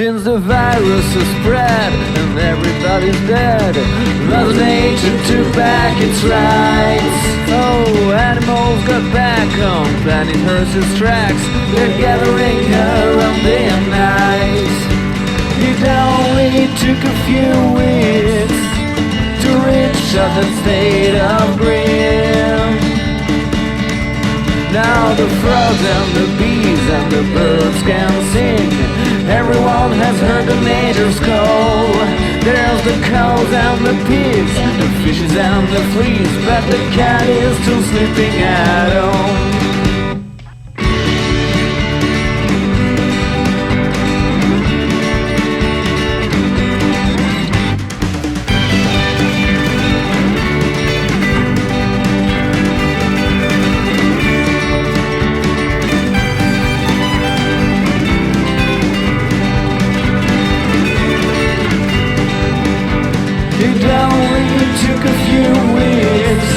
Since the virus has spread and everybody's dead, Mother Nature took back its rights. Oh, animals got back on planet Earth's tracks. They're gathering around day and night. It only took a few weeks to reach out that state of green. Now the frogs and the bees and the birds can sing. Everyone has heard the nature's call. There's the cows and the pigs, the fishes and the fleas, but the cat is still sleeping at home. It only took a few weeks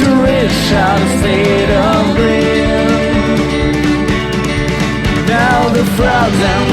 to reach out a state of green. Now the frogs and